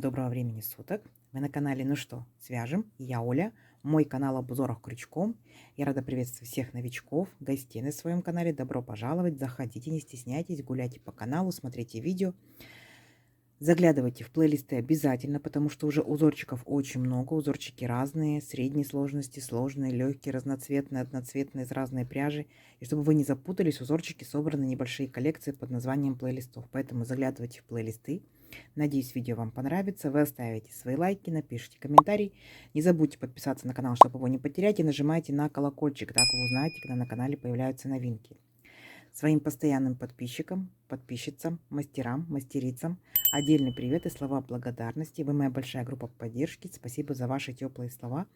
доброго времени суток. Вы на канале «Ну что, свяжем?» Я Оля. Мой канал об узорах крючком. Я рада приветствовать всех новичков, гостей на своем канале. Добро пожаловать. Заходите, не стесняйтесь, гуляйте по каналу, смотрите видео. Заглядывайте в плейлисты обязательно, потому что уже узорчиков очень много. Узорчики разные, средней сложности, сложные, легкие, разноцветные, одноцветные, из разной пряжи. И чтобы вы не запутались, узорчики собраны небольшие коллекции под названием плейлистов. Поэтому заглядывайте в плейлисты. Надеюсь, видео вам понравится. Вы оставите свои лайки, напишите комментарий. Не забудьте подписаться на канал, чтобы его не потерять. И нажимайте на колокольчик, так вы узнаете, когда на канале появляются новинки. Своим постоянным подписчикам, подписчицам, мастерам, мастерицам отдельный привет и слова благодарности. Вы моя большая группа поддержки. Спасибо за ваши теплые слова.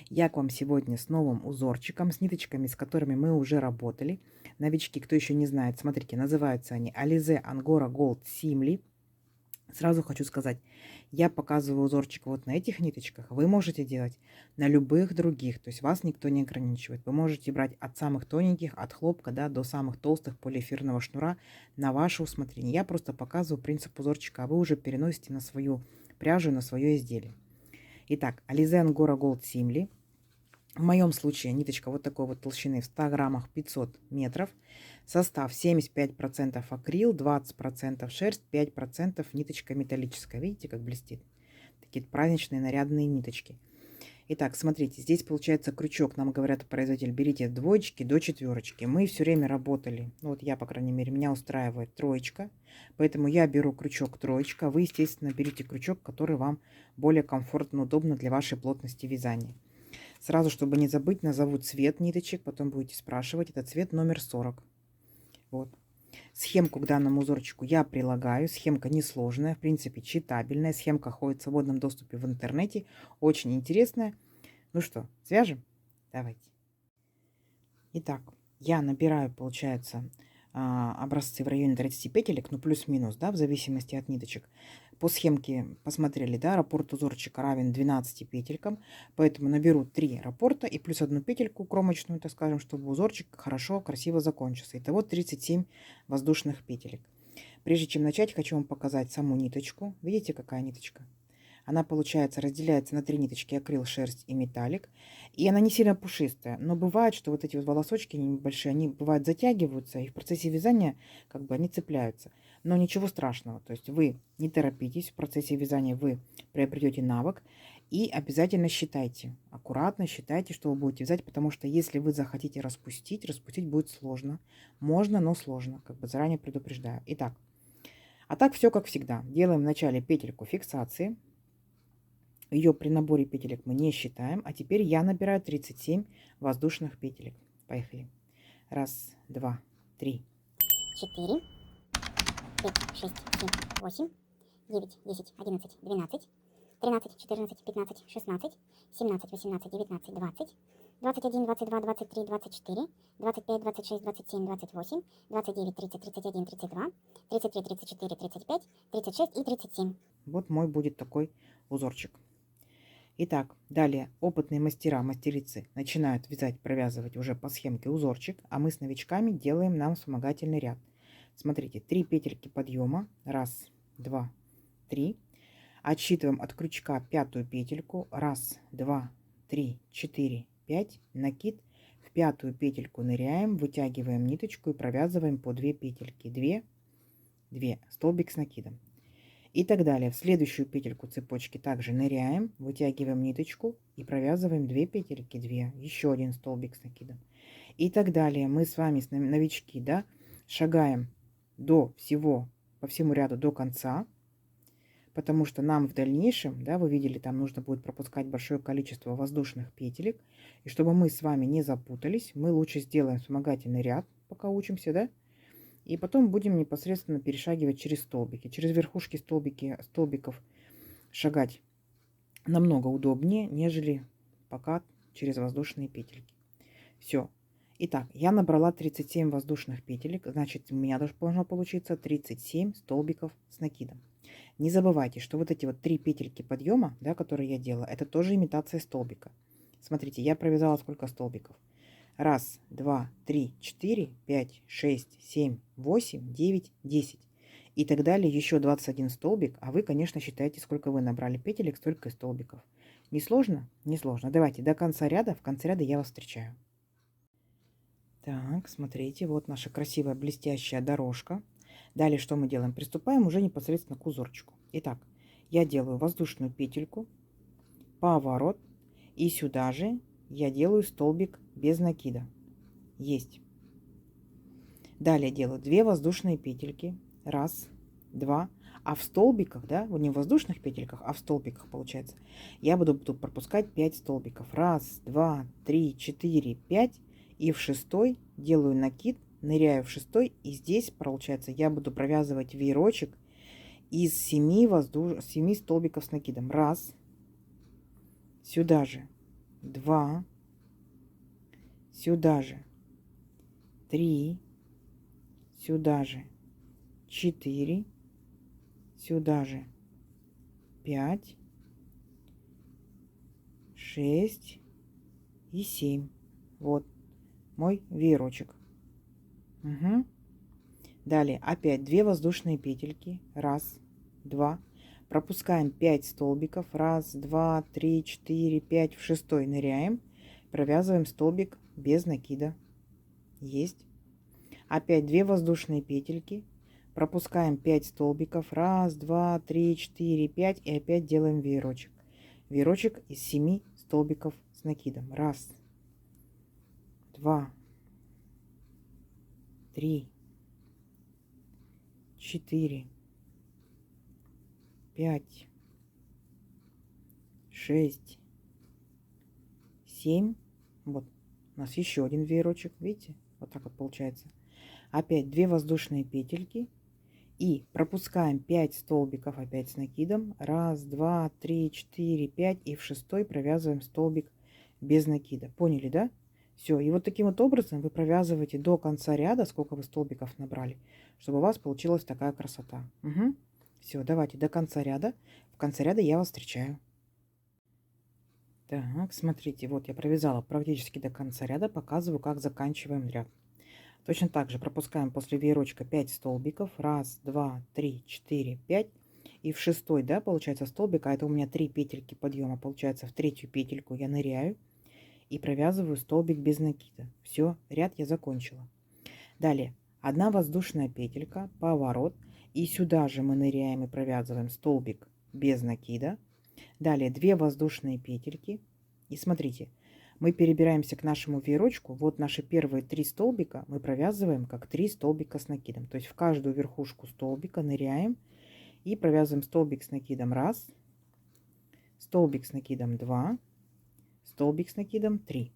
Я к вам сегодня с новым узорчиком, с ниточками, с которыми мы уже работали. Новички, кто еще не знает, смотрите, называются они Alize Angora Gold Simli. Сразу хочу сказать, я показываю узорчик вот на этих ниточках. Вы можете делать на любых других, то есть вас никто не ограничивает. Вы можете брать от самых тоненьких, от хлопка, да, до самых толстых полиэфирного шнура на ваше усмотрение. Я просто показываю принцип узорчика, а вы уже переносите на свою пряжу, на свое изделие. Итак, Alize Angora Gold Simli. В моем случае ниточка вот такой вот толщины в 100 граммах 500 метров. Состав 75% акрил, 20% шерсть, 5% ниточка металлическая. Видите, как блестит? Такие праздничные нарядные ниточки. Итак, смотрите, здесь получается крючок. Нам говорят производитель, берите двоечки до четверочки. Мы все время работали, ну вот я, по крайней мере, меня устраивает троечка. Поэтому я беру крючок троечка. Вы, естественно, берите крючок, который вам более комфортно, удобно для вашей плотности вязания. Сразу, чтобы не забыть, назову цвет ниточек, потом будете спрашивать. Это цвет номер 40. Вот. Схемку к данному узорчику я прилагаю. Схемка несложная, в принципе, читабельная. Схемка ходит в свободном доступе в интернете. Очень интересная. Ну что, свяжем? Давайте. Итак, я набираю, получается, образцы в районе 30 петелек, ну плюс-минус, да, в зависимости от ниточек. По схемке посмотрели, да, раппорт узорчика равен 12 петелькам, поэтому наберу 3 раппорта и плюс одну петельку кромочную, так скажем, чтобы узорчик хорошо, красиво закончился. Итого 37 воздушных петелек. Прежде чем начать, хочу вам показать саму ниточку. Видите, какая ниточка? Она, получается, разделяется на 3 ниточки: акрил, шерсть и металлик. И она не сильно пушистая. Но бывает, что вот эти вот волосочки небольшие, они бывают затягиваются, и в процессе вязания как бы они цепляются. Но ничего страшного. То есть вы не торопитесь, в процессе вязания вы приобретете навык. И обязательно считайте, аккуратно считайте, что вы будете вязать, потому что если вы захотите распустить, распустить будет сложно. Можно, но сложно, как бы заранее предупреждаю. Итак, а так все как всегда. Делаем вначале петельку фиксации. Ее при наборе петелек мы не считаем. А теперь я набираю 37 воздушных петелек. Поехали. Раз, два, три. 4, 5, 6, 7, 8, 9, 10, 11, 12, 13, 14, 15, 16, 17, 18, 19, 20, 21, 22, 23, 24, 25, 26, 27, 28, 29, 30, 31, 32, 33, 34, 35, 36 и 37. Вот мой будет такой узорчик. Итак, далее опытные мастера, мастерицы начинают вязать, провязывать уже по схемке узорчик, а мы с новичками делаем нам вспомогательный ряд. Смотрите, 3 петельки подъема. Раз, два, три. Отсчитываем от крючка пятую петельку. Раз, два, три, четыре, пять. Накид. В пятую петельку ныряем, вытягиваем ниточку и провязываем по 2 петельки. 2, 2. Столбик с накидом. И так далее. В следующую петельку цепочки также ныряем, вытягиваем ниточку и провязываем 2 петельки, 2, еще один столбик с накидом. И так далее. Мы с вами, новички, да, шагаем до всего, по всему ряду до конца, потому что нам в дальнейшем, да, вы видели, там нужно будет пропускать большое количество воздушных петелек. И чтобы мы с вами не запутались, мы лучше сделаем вспомогательный ряд, пока учимся, да. И потом будем непосредственно перешагивать через столбики. Через верхушки столбиков шагать намного удобнее, нежели пока через воздушные петельки. Все. Итак, я набрала 37 воздушных петелек. Значит, у меня должно получиться 37 столбиков с накидом. Не забывайте, что вот эти вот 3 петельки подъема, да, которые я делала, это тоже имитация столбика. Смотрите, я провязала сколько столбиков. Раз, два, три, четыре, пять, шесть, семь, восемь, девять, 10. и так далее, еще 21 столбик, а вы, конечно, считаете, сколько вы набрали петелек, столько и столбиков. Не сложно? Не сложно. Давайте до конца ряда, в конце ряда я вас встречаю. Так, смотрите, вот наша красивая блестящая дорожка. Далее что мы делаем? Приступаем уже непосредственно к узорчику. Итак, я делаю воздушную петельку, поворот, и сюда же я делаю столбик без накида. Есть. Далее делаю 2 воздушные петельки. Раз, два. А в столбиках, да, вот не в воздушных петельках, а в столбиках получается, я буду тут пропускать 5 столбиков. Раз, два, три, четыре, 5. И в шестой делаю накид, ныряю в шестой. И здесь, получается, я буду провязывать веерочек из 7 столбиков с накидом. Раз. Сюда же. 2. Сюда же. 3. Сюда же 4, сюда же 5, 6 и 7. Вот мой веерочек. Угу. Далее опять 2 воздушные петельки. Раз, два. Пропускаем 5 столбиков. Раз, два, три, 4, 5. В шестой ныряем. Провязываем столбик без накида. Есть. Опять 2 воздушные петельки. Пропускаем 5 столбиков. Раз, два, три, 4, 5. И опять делаем веерочек. Веерочек из 7 столбиков с накидом. Раз, два, три, 4, 5, 6, 7. Вот у нас еще один веерочек. Видите? Вот так вот получается. Опять 2 воздушные петельки. И пропускаем 5 столбиков опять с накидом. Раз, два, три, 4, 5. И в шестой провязываем столбик без накида. Поняли, да? Все. И вот таким вот образом вы провязываете до конца ряда, сколько вы столбиков набрали, чтобы у вас получилась такая красота. Угу. Все, давайте до конца ряда. В конце ряда я вас встречаю. Так, смотрите, вот я провязала практически до конца ряда. Показываю, как заканчиваем ряд. Точно так же пропускаем после веерочка 5 столбиков. Раз, два, три, 4, 5. И в шестой, да, получается столбик, а это у меня 3 петельки подъема. Получается в третью петельку я ныряю и провязываю столбик без накида. Все, ряд я закончила. Далее 1 воздушная петелька, поворот. И сюда же мы ныряем и провязываем столбик без накида. Далее 2 воздушные петельки. И смотрите, мы перебираемся к нашему веерочку. Вот наши первые 3 столбика мы провязываем как 3 столбика с накидом. То есть в каждую верхушку столбика ныряем и провязываем столбик с накидом 1, столбик с накидом 2, столбик с накидом 3.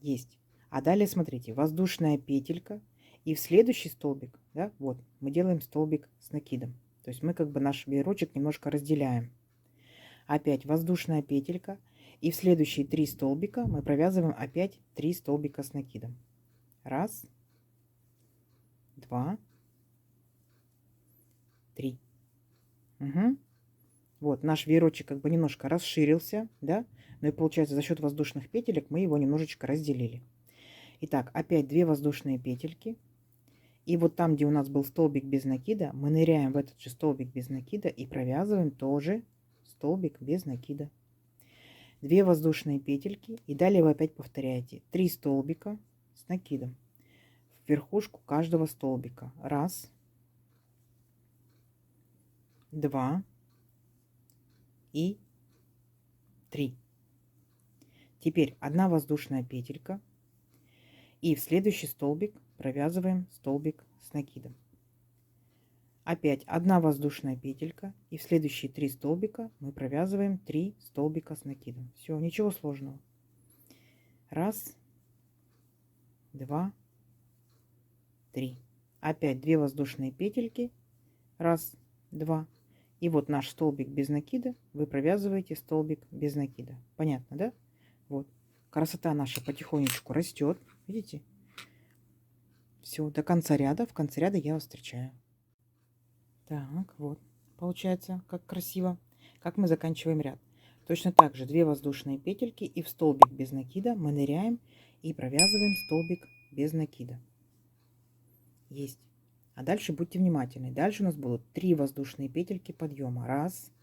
Есть. А далее смотрите, воздушная петелька и в следующий столбик, да, вот мы делаем столбик с накидом. То есть мы как бы наш веерочек немножко разделяем. Опять воздушная петелька. И в следующие 3 столбика мы провязываем опять 3 столбика с накидом. Раз, два, 3. Угу. Вот наш веерочек как бы немножко расширился, да, но и получается за счет воздушных петелек мы его немножечко разделили. Итак, опять 2 воздушные петельки. И вот там, где у нас был столбик без накида, мы ныряем в этот же столбик без накида и провязываем тоже столбик без накида. 2 воздушные петельки. И далее вы опять повторяете 3 столбика с накидом в верхушку каждого столбика. Раз, два и 3. Теперь 1 воздушная петелька. И в следующий столбик провязываем столбик с накидом. Опять 1 воздушная петелька. И в следующие 3 столбика мы провязываем 3 столбика с накидом. Все, ничего сложного. Раз, два, 3. Опять 2 воздушные петельки. Раз, два. И вот наш столбик без накида. Вы провязываете столбик без накида. Понятно, да? Вот. Красота наша потихонечку растет. Видите? Все, до конца ряда. В конце ряда я вас встречаю. Так, вот, получается, как красиво. Как мы заканчиваем ряд. Точно так же 2 воздушные петельки и в столбик без накида мы ныряем и провязываем столбик без накида. Есть. А дальше будьте внимательны. Дальше у нас будут 3 воздушные петельки подъема. Раз,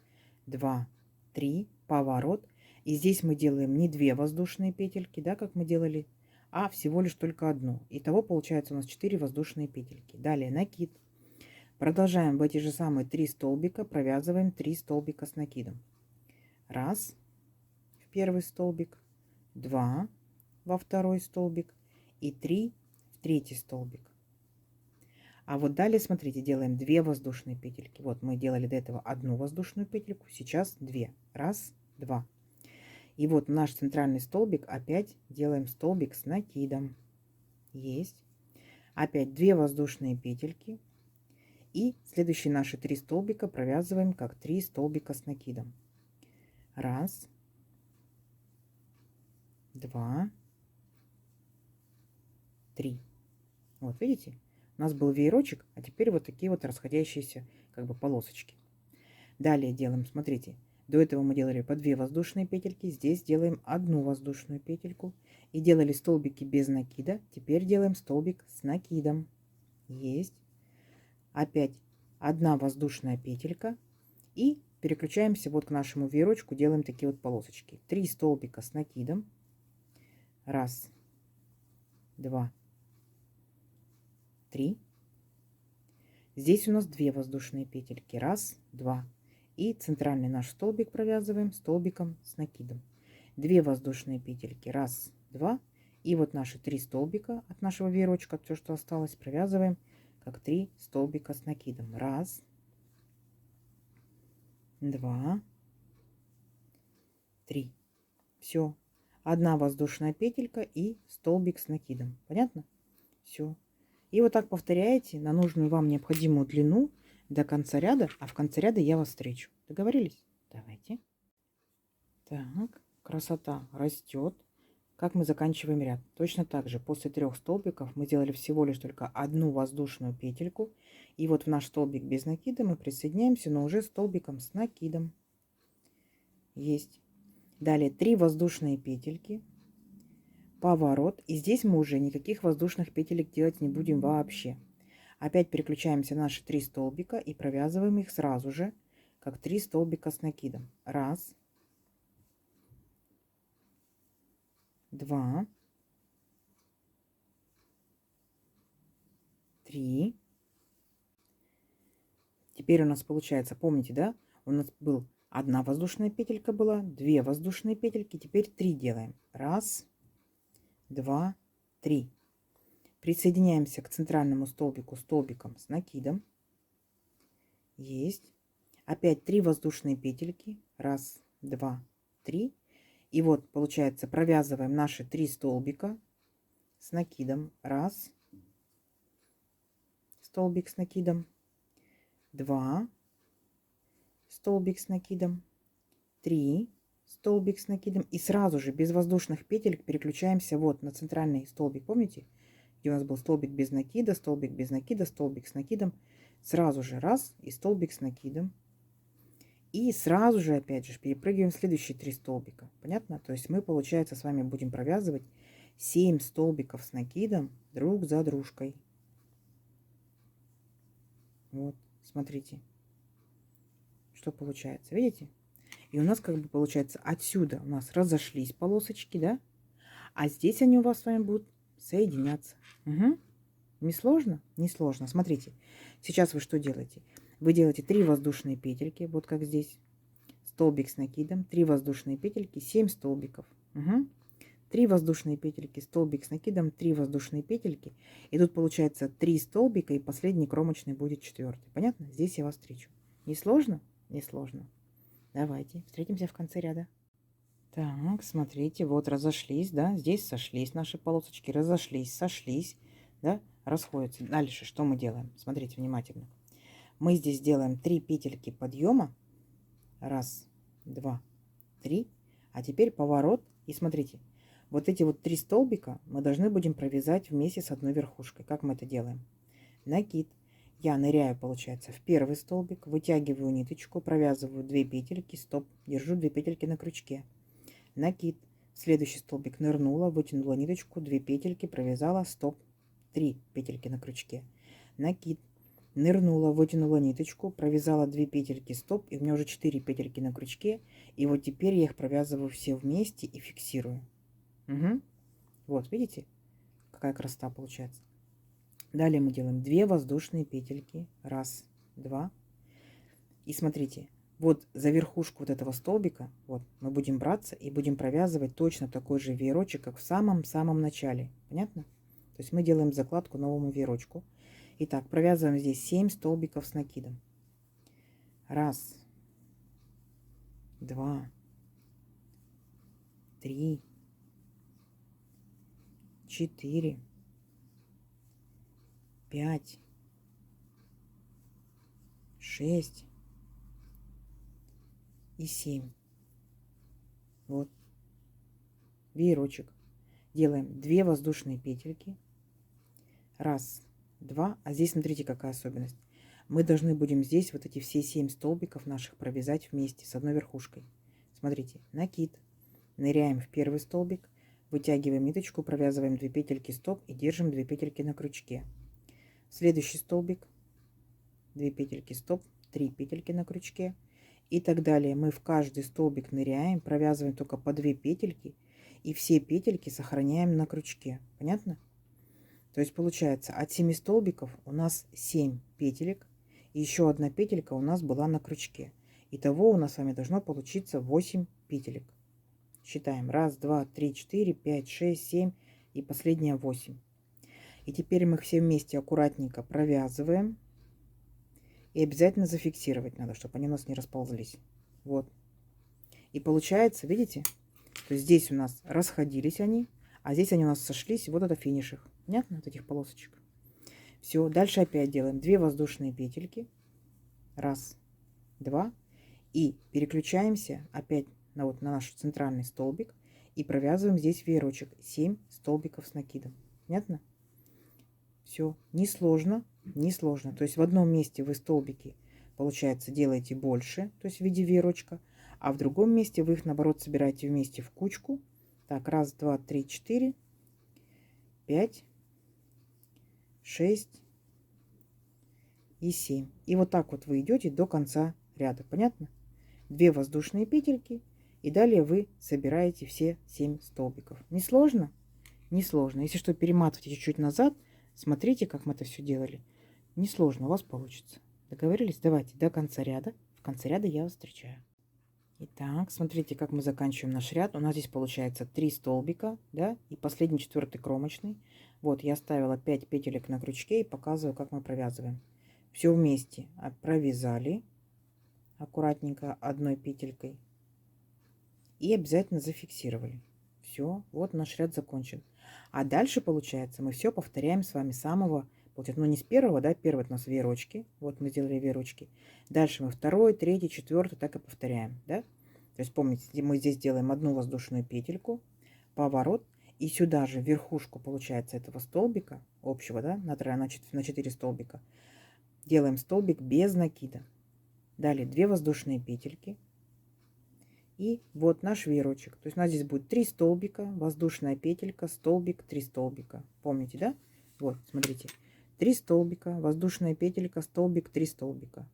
два, три, поворот. И здесь мы делаем не 2 воздушные петельки, да, как мы делали, а всего лишь только одну. Итого получается у нас 4 воздушные петельки. Далее накид. Продолжаем в эти же самые 3 столбика, провязываем 3 столбика с накидом. Раз в первый столбик, 2 во второй столбик и 3 в третий столбик. А вот далее, смотрите, делаем 2 воздушные петельки. Вот мы делали до этого одну воздушную петельку, сейчас 2. Раз, два. И вот наш центральный столбик опять делаем столбик с накидом. Есть. Опять 2 воздушные петельки. И следующие наши 3 столбика провязываем как 3 столбика с накидом. Раз, два, три. Вот видите? У нас был веерочек, а теперь вот такие вот расходящиеся как бы полосочки. Далее делаем, смотрите, до этого мы делали по 2 воздушные петельки, здесь делаем одну воздушную петельку и делали столбики без накида. Теперь делаем столбик с накидом. Есть. Опять одна воздушная петелька и переключаемся вот к нашему веерочку, делаем такие вот полосочки. 3 столбика с накидом. Раз, два, 3. Здесь у нас 2 воздушные петельки. Раз, два. И центральный наш столбик провязываем столбиком с накидом. 2 воздушные петельки. Раз, два. И вот наши 3 столбика от нашего веерочка, все, что осталось, провязываем как 3 столбика с накидом. Раз, два, 3. Все. Одна воздушная петелька и столбик с накидом. Понятно? Все. И вот так повторяете на нужную вам необходимую длину до конца ряда, а в конце ряда я вас встречу. Договорились? Давайте. Так, красота растет. Как мы заканчиваем ряд? Точно так же, после 3 столбиков мы делали всего лишь только одну воздушную петельку. И вот в наш столбик без накида мы присоединяемся, но уже столбиком с накидом. Есть. Далее 3 воздушные петельки. Поворот. И здесь мы уже никаких воздушных петелек делать не будем вообще. Опять переключаемся на наши 3 столбика и провязываем их сразу же, как 3 столбика с накидом. Раз, два, 3. Теперь у нас получается, помните, да? У нас был одна воздушная петелька была, 2 воздушные петельки, теперь 3 делаем. Раз, два, 3. Присоединяемся к центральному столбику столбиком с накидом. Есть. Опять 3 воздушные петельки. Раз, два, 3. И вот получается провязываем наши 3 столбика с накидом. Раз, столбик с накидом. 2, столбик с накидом. 3, столбик с накидом. И сразу же без воздушных петелек переключаемся вот на центральный столбик. Помните? Где у нас был столбик без накида, столбик без накида, столбик с накидом. Сразу же раз и столбик с накидом. И сразу же опять же перепрыгиваем в следующие 3 столбика. Понятно? То есть мы, получается, с вами будем провязывать 7 столбиков с накидом друг за дружкой. Вот, смотрите, что получается. Видите? И у нас как бы получается отсюда у нас разошлись полосочки, да? А здесь они у вас с вами будут соединяться. Угу. Не сложно? Не сложно. Смотрите, сейчас вы что делаете? Вы делаете 3 воздушные петельки, вот как здесь. Столбик с накидом, 3 воздушные петельки, 7 столбиков. Угу. 3 воздушные петельки, столбик с накидом, 3 воздушные петельки. И тут получается 3 столбика, и последний кромочный будет 4. Понятно? Здесь я вас встречу. Не сложно? Не сложно. Давайте, встретимся в конце ряда. Так, смотрите, вот разошлись, да, здесь сошлись наши полосочки, разошлись, сошлись, да, расходятся. Дальше что мы делаем? Смотрите внимательно. Мы здесь делаем 3 петельки подъема. Раз, два, 3. А теперь поворот. И смотрите, вот эти вот 3 столбика мы должны будем провязать вместе с одной верхушкой. Как мы это делаем? Накид. Я ныряю, получается, в первый столбик, вытягиваю ниточку, провязываю 2 петельки, стоп, держу 2 петельки на крючке. Накид. В следующий столбик нырнула, вытянула ниточку, 2 петельки, провязала, стоп, 3 петельки на крючке. Накид. нырнула, вытянула ниточку, провязала 2 петельки стоп, и у меня уже 4 петельки на крючке. И вот теперь я их провязываю все вместе и фиксирую. Угу. Вот, видите, какая красота получается. Далее мы делаем 2 воздушные петельки. Раз, два. И смотрите, вот за верхушку вот этого столбика, вот, мы будем браться и будем провязывать точно такой же веерочек, как в самом-самом начале. Понятно? То есть мы делаем закладку новому веерочку. Итак, провязываем здесь 7 столбиков с накидом. Раз, два, три, 4, 5, 6 и 7. Вот. Веерочек. Делаем 2 воздушные петельки. Раз, два. А здесь смотрите, какая особенность. Мы должны будем здесь вот эти все 7 столбиков наших провязать вместе с одной верхушкой. Смотрите, накид. Ныряем в первый столбик, вытягиваем ниточку, провязываем 2 петельки стоп и держим 2 петельки на крючке. Следующий столбик, 2 петельки стоп, 3 петельки на крючке и так далее. Мы в каждый столбик ныряем, провязываем только по 2 петельки и все петельки сохраняем на крючке. Понятно? То есть получается от 7 столбиков у нас 7 петелек и еще одна петелька у нас была на крючке. Итого у нас с вами должно получиться 8 петелек. Считаем. Раз, два, три, 4, 5, 6, 7 и последняя 8. И теперь мы их все вместе аккуратненько провязываем. И обязательно зафиксировать надо, чтобы они у нас не расползлись. Вот. И получается, видите, то есть здесь у нас расходились они, а здесь они у нас сошлись. И вот это финиш их. Понятно? Вот этих полосочек. Все. Дальше опять делаем 2 воздушные петельки. Раз, два. И переключаемся опять на наш центральный столбик и провязываем здесь веерочек 7 столбиков с накидом. Понятно? Все, несложно, несложно. То есть в одном месте вы столбики, получается, делаете больше, то есть в виде веерочка, а в другом месте вы их, наоборот, собираете вместе в кучку. Так, раз, два, три, 4, 5, 6 и 7. И вот так вот вы идете до конца ряда. Понятно? 2 воздушные петельки. И далее вы собираете все 7 столбиков. Несложно? Несложно. Если что, перематывайте чуть-чуть назад. Смотрите, как мы это все делали. Несложно, у вас получится. Договорились? Давайте до конца ряда. В конце ряда я вас встречаю. Итак, смотрите, как мы заканчиваем наш ряд. У нас здесь получается 3 столбика, да, и последний 4-й кромочный. Вот, я оставила 5 петелек на крючке и показываю, как мы провязываем. Все вместе провязали аккуратненько одной петелькой. И обязательно зафиксировали. Все, вот наш ряд закончен. А дальше, получается, мы все повторяем с вами с самого, получается, ну не с первого, да, первый у нас веерочки. Вот мы сделали веерочки. Дальше мы второй, третий, четвертый, так и повторяем, да. То есть помните, мы здесь делаем одну воздушную петельку, поворот, и сюда же верхушку, получается, этого столбика общего, да, на 4 столбика, делаем столбик без накида. Далее 2 воздушные петельки. И вот наш веерочек. То есть у нас здесь будет 3 столбика, воздушная петелька, столбик, 3 столбика. Помните, да? Вот, смотрите. 3 столбика, воздушная петелька, столбик, 3 столбика.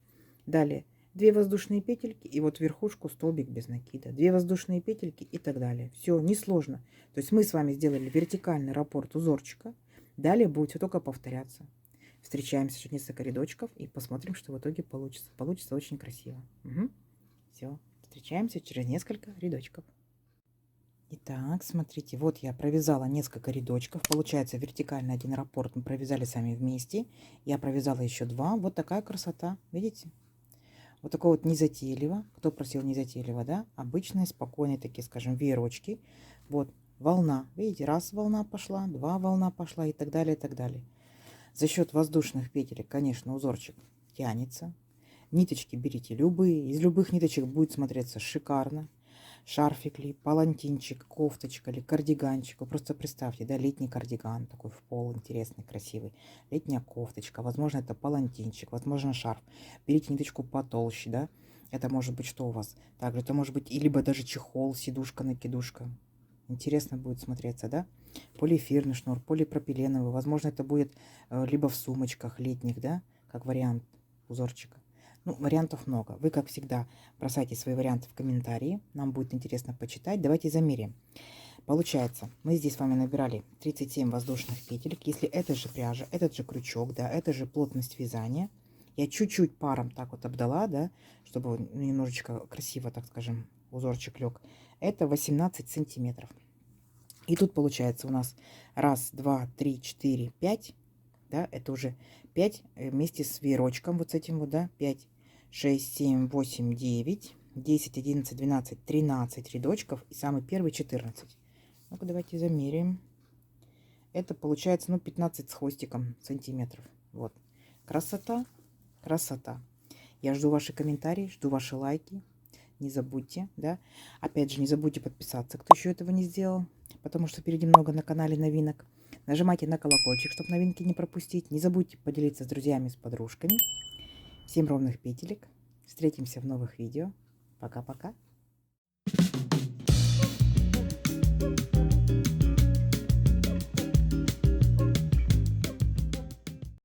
Далее 2 воздушные петельки и вот верхушку столбик без накида. 2 воздушные петельки и так далее. Все, несложно. То есть мы с вами сделали вертикальный раппорт узорчика. Далее будет все только повторяться. Встречаемся через несколько рядочков и посмотрим, что в итоге получится. Получится очень красиво. Угу. Все. Встречаемся через несколько рядочков. Итак, смотрите, вот я провязала несколько рядочков. Получается вертикальный один раппорт мы провязали сами вместе. Я провязала еще 2. Вот такая красота. Видите? Вот такой вот незатейливо. Кто просил незатейливо, да? Обычные, спокойные такие, скажем, веерочки. Вот волна. Видите, раз волна пошла, 2 волна пошла и так далее, и так далее. За счет воздушных петелек, конечно, узорчик тянется. Ниточки берите любые. Из любых ниточек будет смотреться шикарно. Шарфик ли, палантинчик, кофточка ли, кардиганчик. Вы просто представьте, да, летний кардиган такой в пол, интересный, красивый. Летняя кофточка, возможно, это палантинчик, возможно, шарф. Берите ниточку потолще, да. Это может быть что у вас? Также это может быть и либо даже чехол, сидушка-накидушка. Интересно будет смотреться, да? Полиэфирный шнур, полипропиленовый. Возможно, это будет либо в сумочках летних, да, как вариант узорчика. Ну, вариантов много. Вы, как всегда, бросайте свои варианты в комментарии. Нам будет интересно почитать. Давайте замерим. Получается, мы здесь с вами набирали 37 воздушных петелек. Если это же пряжа, этот же крючок, да, это же плотность вязания. Я чуть-чуть паром так вот обдала, да, чтобы немножечко красиво, так скажем, узорчик лег. Это 18 сантиметров. И тут получается у нас 1, 2, 3, 4, 5. Да, это уже 5 вместе с веерочком, вот с этим вот, да, 5, 6, 7, 8, 9, 10, 11, 12, 13 рядочков. И самый первый 14. Ну-ка, давайте замеряем. Это получается, ну, 15 с хвостиком сантиметров. Вот. Красота, красота. Я жду ваши комментарии, жду ваши лайки. Не забудьте, да. Опять же, не забудьте подписаться, кто еще этого не сделал, потому что впереди много на канале новинок. Нажимайте на колокольчик, чтобы новинки не пропустить. Не забудьте поделиться с друзьями, с подружками. Всем ровных петелек. Встретимся в новых видео. Пока-пока.